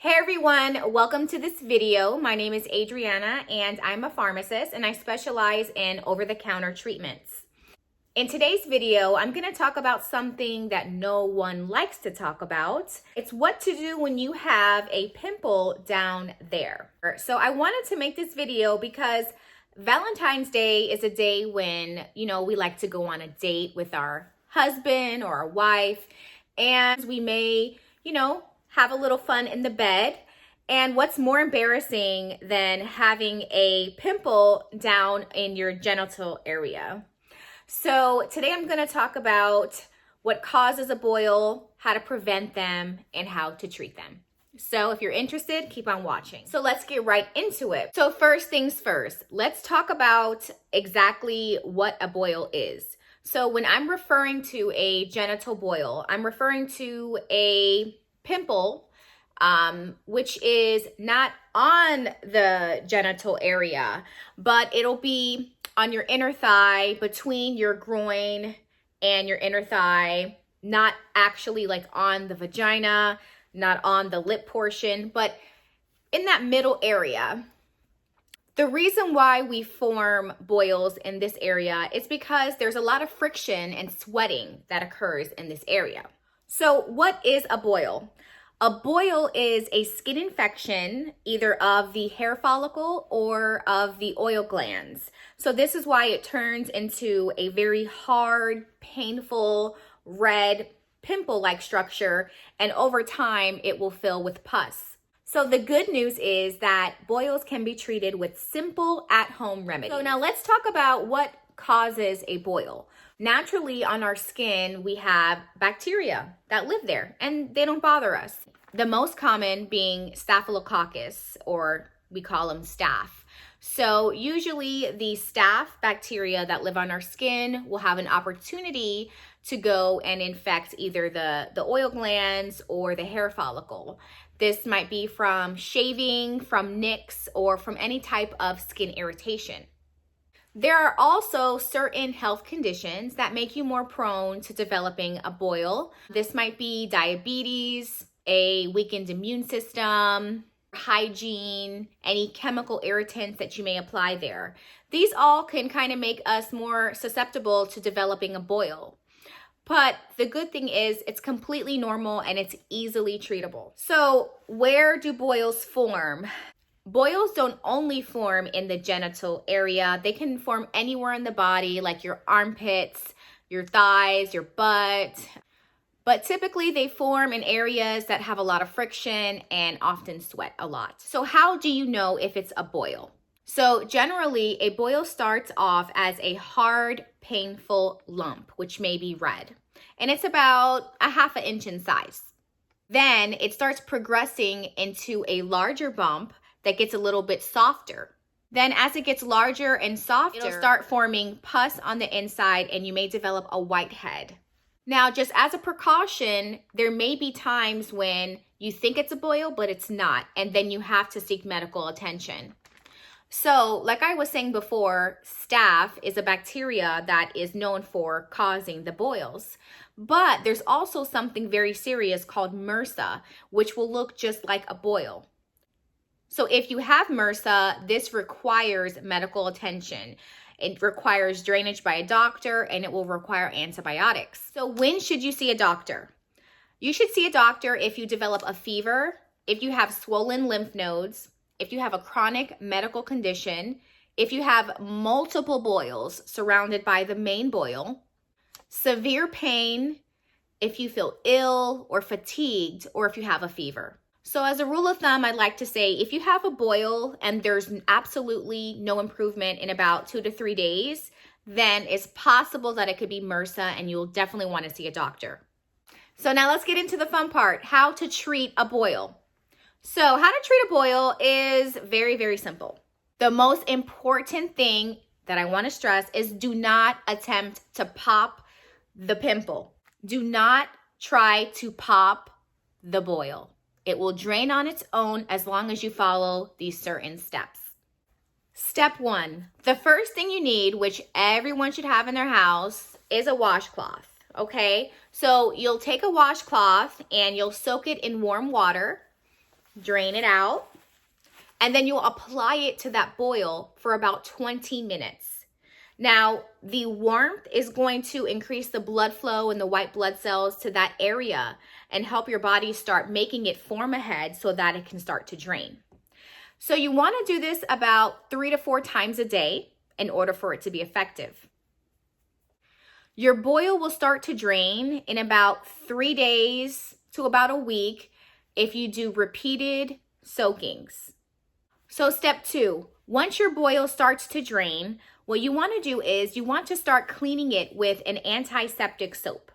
Hey everyone, welcome to this video. My name is Adriana and I'm a pharmacist and I specialize in over-the-counter treatments. In today's video, I'm going to talk about something that no one likes to talk about. It's what to do when you have a pimple down there. So I wanted to make this video because Valentine's Day is a day when, we like to go on a date with our husband or our wife, and we may, have a little fun in the bed. And what's more embarrassing than having a pimple down in your genital area? So today I'm going to talk about what causes a boil, how to prevent them, and how to treat them. So if you're interested, keep on watching. So let's get right into it. So first things first, let's talk about exactly what a boil is. So when I'm referring to a genital boil, I'm referring to a pimple, which is not on the genital area, but it'll be on your inner thigh, between your groin and your inner thigh, not actually like on the vagina, not on the lip portion, but in that middle area. The reason why we form boils in this area is because there's a lot of friction and sweating that occurs in this area. So what is a boil? A boil is a skin infection, either of the hair follicle or of the oil glands. So this is why it turns into a very hard, painful, red, pimple-like structure, and over time, it will fill with pus. So the good news is that boils can be treated with simple at-home remedies. So now let's talk about what causes a boil. Naturally, on our skin, we have bacteria that live there and they don't bother us. The most common being staphylococcus, or we call them staph. So usually the staph bacteria that live on our skin will have an opportunity to go and infect either the oil glands or the hair follicle. This might be from shaving, from nicks, or from any type of skin irritation. There are also certain health conditions that make you more prone to developing a boil. This might be diabetes, a weakened immune system, hygiene, any chemical irritants that you may apply there. These all can kind of make us more susceptible to developing a boil. But the good thing is it's completely normal and it's easily treatable. So where do boils form? Boils don't only form in the genital area. They can form anywhere in the body, like your armpits, your thighs, your butt. But typically they form in areas that have a lot of friction and often sweat a lot. So how do you know if it's a boil? So generally, a boil starts off as a hard, painful lump, which may be red. And it's about a ½ inch in size. Then it starts progressing into a larger bump that gets a little bit softer. Then as it gets larger and softer, it'll start forming pus on the inside and you may develop a whitehead. Now, just as a precaution, there may be times when you think it's a boil, but it's not, and then you have to seek medical attention. So, like I was saying before, staph is a bacteria that is known for causing the boils. But there's also something very serious called MRSA, which will look just like a boil. So if you have MRSA, this requires medical attention. It requires drainage by a doctor and it will require antibiotics. So when should you see a doctor? You should see a doctor if you develop a fever, if you have swollen lymph nodes, if you have a chronic medical condition, if you have multiple boils surrounded by the main boil, severe pain, if you feel ill or fatigued, or if you have a fever. So as a rule of thumb, I'd like to say if you have a boil and there's absolutely no improvement in about 2 to 3 days, then it's possible that it could be MRSA and you'll definitely want to see a doctor. So now let's get into the fun part, how to treat a boil. So how to treat a boil is very, very simple. The most important thing that I want to stress is do not attempt to pop the pimple. Do not try to pop the boil. It will drain on its own as long as you follow these certain steps. Step 1, the first thing you need, which everyone should have in their house, is a washcloth, okay? So you'll take a washcloth and you'll soak it in warm water drain it out, and then you'll apply it to that boil for about 20 minutes. Now, the warmth is going to increase the blood flow and the white blood cells to that area and help your body start making it form ahead so that it can start to drain. So you want to do this about 3 to 4 times a day in order for it to be effective. Your boil will start to drain in about 3 days to about a week if you do repeated soakings. So step 2, once your boil starts to drain, what you want to do is you want to start cleaning it with an antiseptic soap.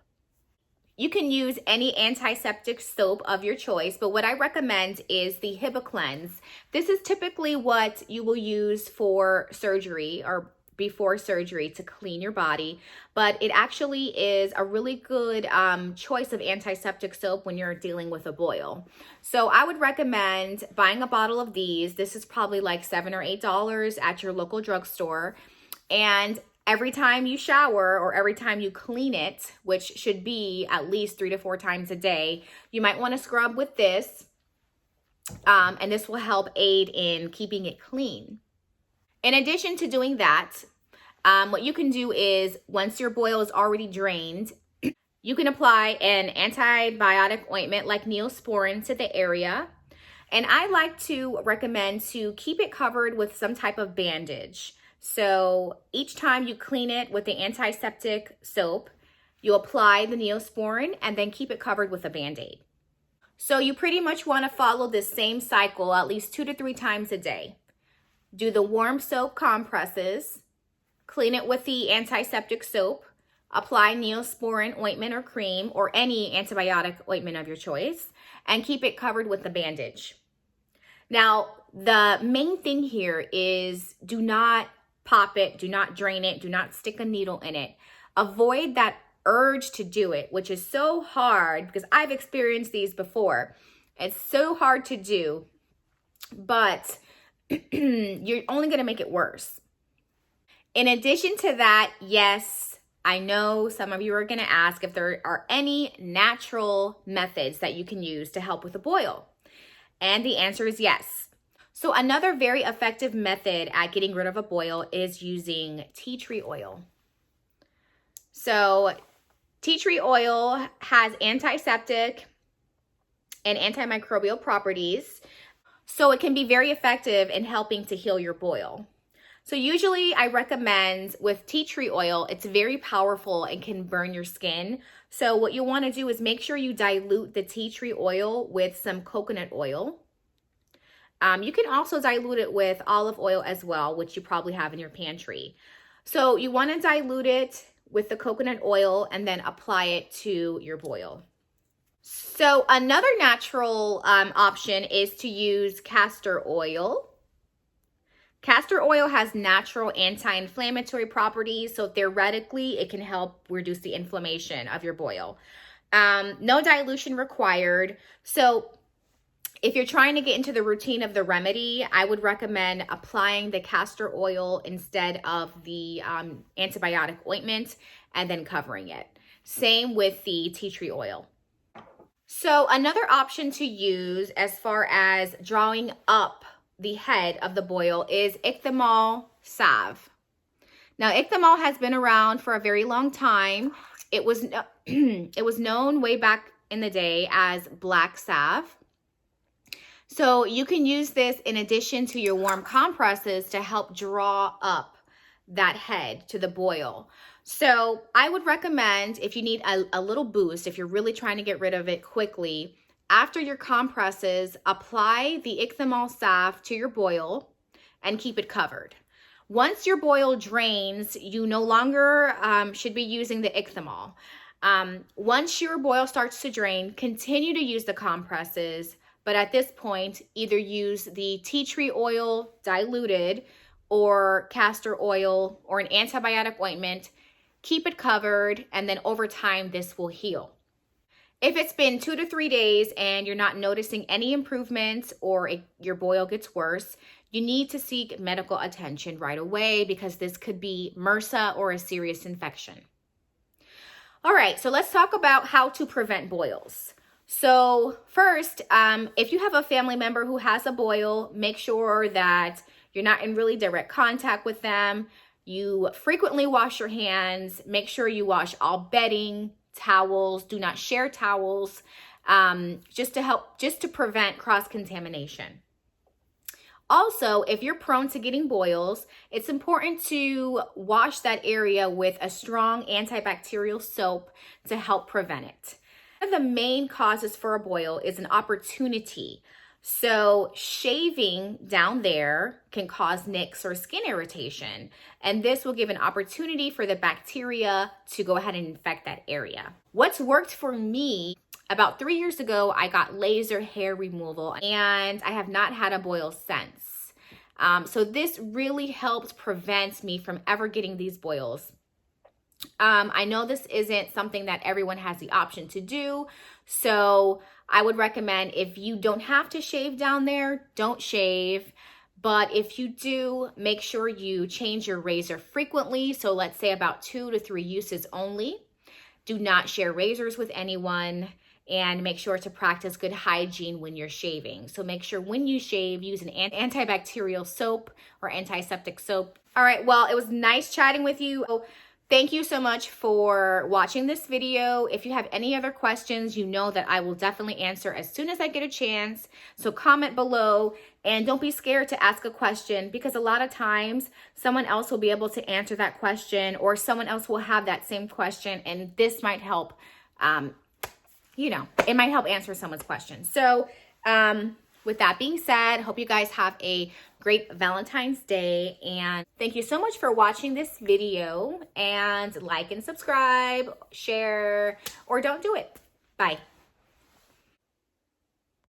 You can use any antiseptic soap of your choice, but what I recommend is the HibaCleanse. This is typically what you will use for surgery or before surgery to clean your body, but it actually is a really good choice of antiseptic soap when you're dealing with a boil. So I would recommend buying a bottle of these. This is probably like $7 or $8 at your local drugstore. And every time you shower or every time you clean it, which should be at least 3 to 4 times a day, you might want to scrub with this. And this will help aid in keeping it clean. In addition to doing that, what you can do is once your boil is already drained, you can apply an antibiotic ointment like Neosporin to the area. And I like to recommend to keep it covered with some type of bandage. So each time you clean it with the antiseptic soap, you apply the Neosporin and then keep it covered with a Band-Aid. So you pretty much want to follow this same cycle at least 2 to 3 times a day. Do the warm soap compresses, clean it with the antiseptic soap, apply Neosporin ointment or cream or any antibiotic ointment of your choice, and keep it covered with the bandage. Now, the main thing here is do not pop it, do not drain it, do not stick a needle in it. Avoid that urge to do it, which is so hard because I've experienced these before. It's so hard to do, but you're only going to make it worse. In addition to that, yes, I know some of you are going to ask if there are any natural methods that you can use to help with a boil. And the answer is yes. So another very effective method at getting rid of a boil is using tea tree oil. So tea tree oil has antiseptic and antimicrobial properties, so it can be very effective in helping to heal your boil. So usually I recommend with tea tree oil, it's very powerful and can burn your skin. So what you want to do is make sure you dilute the tea tree oil with some coconut oil. You can also dilute it with olive oil as well, which you probably have in your pantry. So you want to dilute it with the coconut oil and then apply it to your boil. So another natural option is to use castor oil. Castor oil has natural anti-inflammatory properties, so theoretically it can help reduce the inflammation of your boil. No dilution required. So if you're trying to get into the routine of the remedy, I would recommend applying the castor oil instead of the antibiotic ointment and then covering it. Same with the tea tree oil. So another option to use as far as drawing up the head of the boil is icthamol salve. Now, icthamol has been around for a very long time. It was known way back in the day as black salve. So you can use this in addition to your warm compresses to help draw up that head to the boil. So I would recommend, if you need a little boost, if you're really trying to get rid of it quickly, after your compresses, apply the icthamol salve to your boil and keep it covered. Once your boil drains, you no longer should be using the icthamol. Once your boil starts to drain, continue to use the compresses, but at this point, either use the tea tree oil diluted or castor oil or an antibiotic ointment. Keep it covered, and then over time, this will heal. If it's been 2 to 3 days and you're not noticing any improvements or your boil gets worse, you need to seek medical attention right away because this could be MRSA or a serious infection. All right, so let's talk about how to prevent boils. So first, if you have a family member who has a boil, make sure that you're not in really direct contact with them. You frequently wash your hands. Make sure you wash all bedding, towels. Do not share towels, just to prevent cross-contamination. Also, if you're prone to getting boils, it's important to wash that area with a strong antibacterial soap to help prevent it. One of the main causes for a boil is an opportunity. So shaving down there can cause nicks or skin irritation, and this will give an opportunity for the bacteria to go ahead and infect that area. What's worked for me, about 3 years ago, I got laser hair removal, and I have not had a boil since. So this really helped prevent me from ever getting these boils. I know this isn't something that everyone has the option to do, so I would recommend, if you don't have to shave down there, don't shave. But if you do, make sure you change your razor frequently. So let's say about 2 to 3 uses only. Do not share razors with anyone, and make sure to practice good hygiene when you're shaving. So make sure when you shave, use an antibacterial soap or antiseptic soap. All right, well, it was nice chatting with you. Thank you so much for watching this video. If you have any other questions, you know that I will definitely answer as soon as I get a chance. So comment below, and don't be scared to ask a question, because a lot of times someone else will be able to answer that question, or someone else will have that same question, and this might help, it might help answer someone's question. So with that being said, hope you guys have a great Valentine's Day, and thank you so much for watching this video, and like and subscribe, share, or don't do it. Bye.